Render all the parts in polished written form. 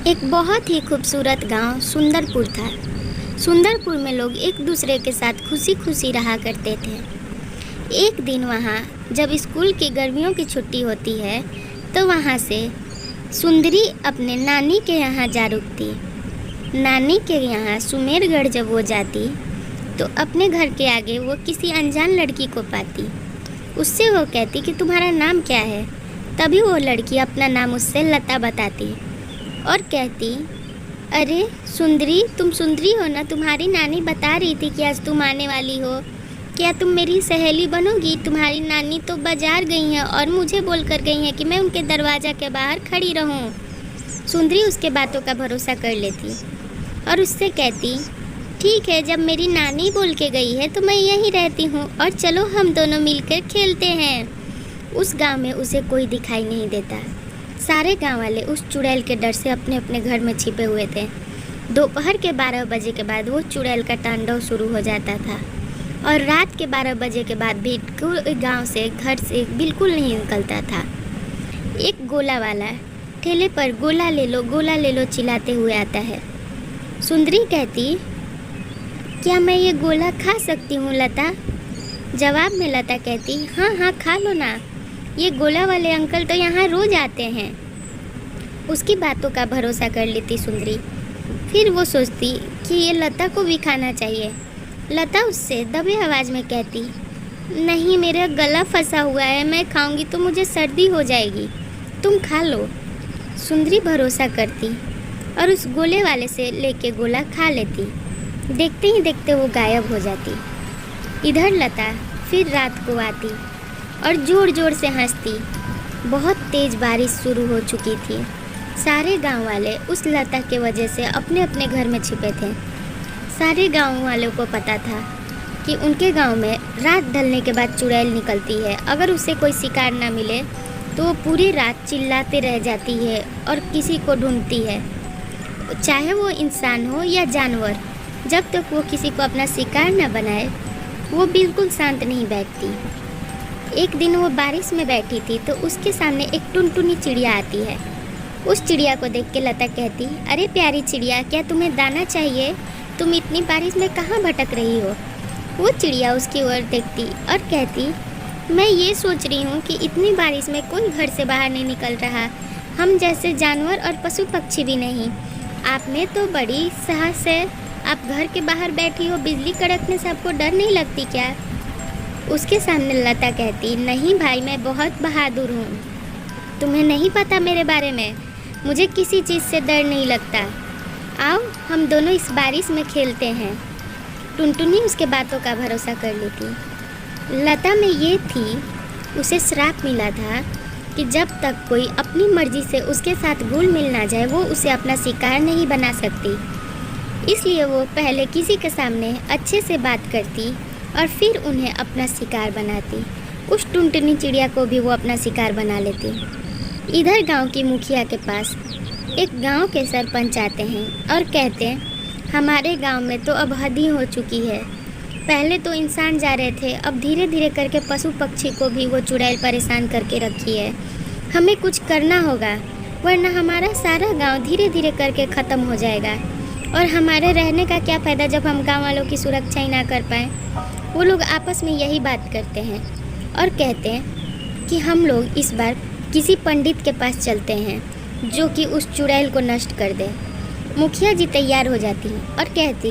एक बहुत ही खूबसूरत गांव सुंदरपुर था। सुंदरपुर में लोग एक दूसरे के साथ खुशी खुशी रहा करते थे। एक दिन वहाँ जब स्कूल की गर्मियों की छुट्टी होती है तो वहाँ से सुंदरी अपने नानी के यहाँ जा रुकती। नानी के यहाँ सुमेरगढ़ जब वो जाती तो अपने घर के आगे वो किसी अनजान लड़की को पाती। उससे वो कहती कि तुम्हारा नाम क्या है। तभी वो लड़की अपना नाम उससे लता बताती और कहती, अरे सुंदरी, तुम सुंदरी हो ना? तुम्हारी नानी बता रही थी कि आज तुम आने वाली हो। क्या तुम मेरी सहेली बनोगी? तुम्हारी नानी तो बाजार गई हैं और मुझे बोल कर गई हैं कि मैं उनके दरवाज़ा के बाहर खड़ी रहूं। सुंदरी उसके बातों का भरोसा कर लेती और उससे कहती, ठीक है, जब मेरी नानी बोल के गई है तो मैं यहीं रहती हूँ और चलो हम दोनों मिलकर खेलते हैं। उस गांव में उसे कोई दिखाई नहीं देता। सारे गांव वाले उस चुड़ैल के डर से अपने अपने घर में छिपे हुए थे। दोपहर के 12 बजे के बाद वो चुड़ैल का तांडव शुरू हो जाता था और रात के 12 बजे के बाद भी कोई गांव से घर से बिल्कुल नहीं निकलता था। एक गोला वाला ठेले पर गोला ले लो चिल्लाते हुए आता है। सुंदरी कहती, क्या मैं ये गोला खा सकती हूँ लता? जवाब में लता कहती, हाँ हाँ खा लो ना, ये गोला वाले अंकल तो यहाँ रोज आते हैं। उसकी बातों का भरोसा कर लेती सुंदरी। फिर वो सोचती कि ये लता को भी खाना चाहिए। लता उससे दबे आवाज़ में कहती, नहीं, मेरा गला फंसा हुआ है, मैं खाऊंगी तो मुझे सर्दी हो जाएगी, तुम खा लो। सुंदरी भरोसा करती और उस गोले वाले से लेके गोला खा लेती। देखते ही देखते वो गायब हो जाती। इधर लता फिर रात को आती और ज़ोर ज़ोर से हंसती। बहुत तेज़ बारिश शुरू हो चुकी थी। सारे गांव वाले उस लता के वजह से अपने अपने घर में छिपे थे। सारे गांव वालों को पता था कि उनके गांव में रात ढलने के बाद चुड़ैल निकलती है। अगर उसे कोई शिकार ना मिले तो वो पूरी रात चिल्लाते रह जाती है और किसी को ढूंढती है, चाहे वो इंसान हो या जानवर। जब तक वो किसी को अपना शिकार न बनाए वो बिल्कुल शांत नहीं बैठती। एक दिन वो बारिश में बैठी थी तो उसके सामने एक टुनटुनी चिड़िया आती है। उस चिड़िया को देख के लता कहती, अरे प्यारी चिड़िया, क्या तुम्हें दाना चाहिए? तुम इतनी बारिश में कहाँ भटक रही हो? वो चिड़िया उसकी ओर देखती और कहती, मैं ये सोच रही हूँ कि इतनी बारिश में कोई घर से बाहर नहीं निकल रहा, हम जैसे जानवर और पशु पक्षी भी नहीं। आप में तो बड़ी साहस है, आप घर के बाहर बैठी हो, बिजली कड़कने से आपको डर नहीं लगती क्या? उसके सामने लता कहती, नहीं भाई, मैं बहुत बहादुर हूँ, तुम्हें नहीं पता मेरे बारे में, मुझे किसी चीज़ से डर नहीं लगता। आओ हम दोनों इस बारिश में खेलते हैं। टुनटुनी उसके बातों का भरोसा कर लेती। लता में ये थी, उसे श्राप मिला था कि जब तक कोई अपनी मर्जी से उसके साथ घुल मिल ना जाए वो उसे अपना शिकार नहीं बना सकती। इसलिए वो पहले किसी के सामने अच्छे से बात करती और फिर उन्हें अपना शिकार बनाती। उस टुनटुनी चिड़िया को भी वो अपना शिकार बना लेती। इधर गांव की मुखिया के पास एक गांव के सरपंच आते हैं और कहते हैं, हमारे गांव में तो अब हद ही हो चुकी है। पहले तो इंसान जा रहे थे, अब धीरे धीरे करके पशु पक्षी को भी वो चुड़ैल परेशान करके रखी है। हमें कुछ करना होगा, वरना हमारा सारा गांव धीरे धीरे करके ख़त्म हो जाएगा और हमारे रहने का क्या फ़ायदा जब हम गांव वालों की सुरक्षा ही ना कर पाएँ। वो लोग आपस में यही बात करते हैं और कहते हैं कि हम लोग इस बार किसी पंडित के पास चलते हैं जो कि उस चुड़ैल को नष्ट कर दे। मुखिया जी तैयार हो जाती हैं और कहती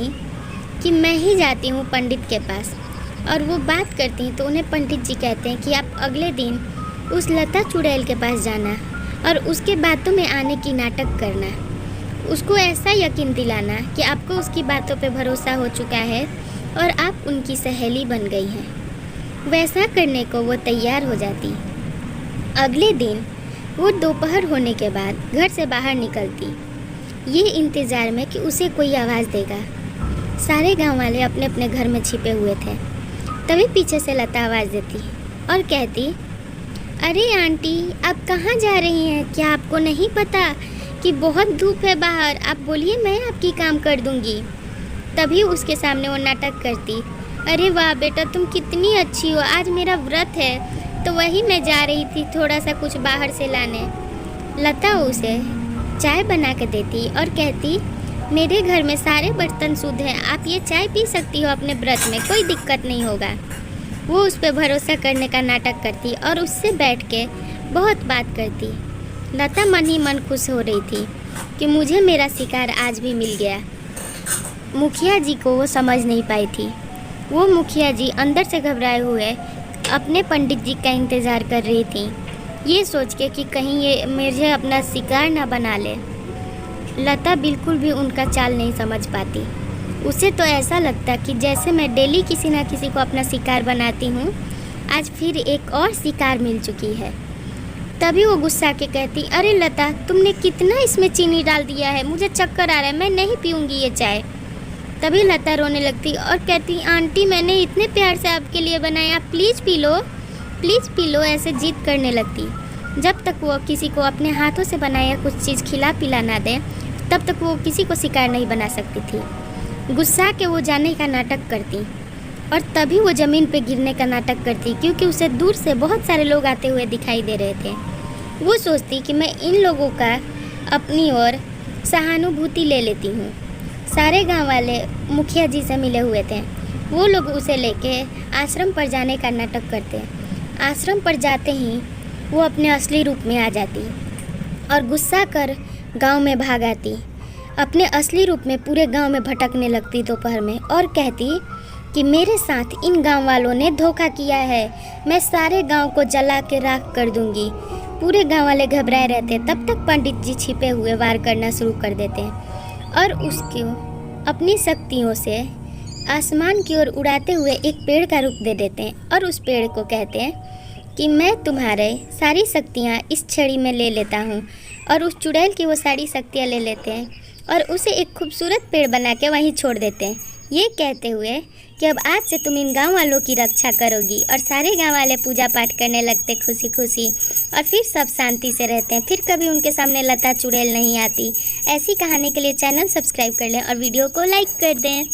कि मैं ही जाती हूँ पंडित के पास। और वो बात करती हैं तो उन्हें पंडित जी कहते हैं कि आप अगले दिन उस लता चुड़ैल के पास जाना और उसके बातों में आने की नाटक करना। उसको ऐसा यकीन दिलाना कि आपको उसकी बातों पे भरोसा हो चुका है और आप उनकी सहेली बन गई हैं। वैसा करने को वो तैयार हो जाती। अगले दिन वो दोपहर होने के बाद घर से बाहर निकलती, ये इंतज़ार में कि उसे कोई आवाज़ देगा। सारे गांव वाले अपने अपने घर में छिपे हुए थे। तभी पीछे से लता आवाज़ देती और कहती, अरे आंटी, आप कहाँ जा रही हैं? क्या आपको नहीं पता कि बहुत धूप है बाहर? आप बोलिए, मैं आपकी काम कर दूंगी। तभी उसके सामने वो नाटक करती, अरे वाह बेटा, तुम कितनी अच्छी हो, आज मेरा व्रत है तो वही मैं जा रही थी थोड़ा सा कुछ बाहर से लाने। लता उसे चाय बना के देती और कहती, मेरे घर में सारे बर्तन शुद्ध हैं, आप ये चाय पी सकती हो अपने व्रत में, कोई दिक्कत नहीं होगा। वो उस पर भरोसा करने का नाटक करती और उससे बैठ के बहुत बात करती। लता मन ही मन खुश हो रही थी कि मुझे मेरा शिकार आज भी मिल गया। मुखिया जी को वो समझ नहीं पाई थी। वो मुखिया जी अंदर से घबराए हुए अपने पंडित जी का इंतज़ार कर रही थी, ये सोच के कि कहीं ये मुझे अपना शिकार ना बना ले। लता बिल्कुल भी उनका चाल नहीं समझ पाती। उसे तो ऐसा लगता कि जैसे मैं डेली किसी ना किसी को अपना शिकार बनाती हूँ, आज फिर एक और शिकार मिल चुकी है। तभी वो गुस्सा के कहती, अरे लता, तुमने कितना इसमें चीनी डाल दिया है, मुझे चक्कर आ रहा है, मैं नहीं पीऊँगी ये चाय। तभी लता रोने लगती और कहती, आंटी मैंने इतने प्यार से आपके लिए बनाया, आप प्लीज़ पी लो, ऐसे जिद करने लगती। जब तक वो किसी को अपने हाथों से बनाया कुछ चीज़ खिला पिला ना दे, तब तक वो किसी को शिकार नहीं बना सकती थी। गुस्सा के वो जाने का नाटक करती और तभी वो ज़मीन पे गिरने का नाटक करती, क्योंकि उसे दूर से बहुत सारे लोग आते हुए दिखाई दे रहे थे। वो सोचती कि मैं इन लोगों का अपनी ओर सहानुभूति ले लेती हूँ। सारे गांव वाले मुखिया जी से मिले हुए थे। वो लोग उसे लेके आश्रम पर जाने का नाटक करते। आश्रम पर जाते ही वो अपने असली रूप में आ जाती और गुस्सा कर गांव में भाग आती। अपने असली रूप में पूरे गांव में भटकने लगती दोपहर में और कहती कि मेरे साथ इन गांव वालों ने धोखा किया है, मैं सारे गांव को जला के राख कर दूंगी। पूरे गांव वाले घबराए रहते। तब तक पंडित जी छिपे हुए वार करना शुरू कर देते और उसको अपनी शक्तियों से आसमान की ओर उड़ाते हुए एक पेड़ का रूप दे देते हैं और उस पेड़ को कहते हैं कि मैं तुम्हारे सारी शक्तियाँ इस छड़ी में ले लेता हूँ। और उस चुड़ैल की वो सारी शक्तियाँ ले लेते हैं और उसे एक खूबसूरत पेड़ बना के वहीं छोड़ देते हैं, ये कहते हुए कि अब आज से तुम इन गांव वालों की रक्षा करोगी। और सारे गांव वाले पूजा पाठ करने लगते खुशी खुशी और फिर सब शांति से रहते हैं। फिर कभी उनके सामने लता चुड़ैल नहीं आती। ऐसी कहानी के लिए चैनल सब्सक्राइब कर लें और वीडियो को लाइक कर दें।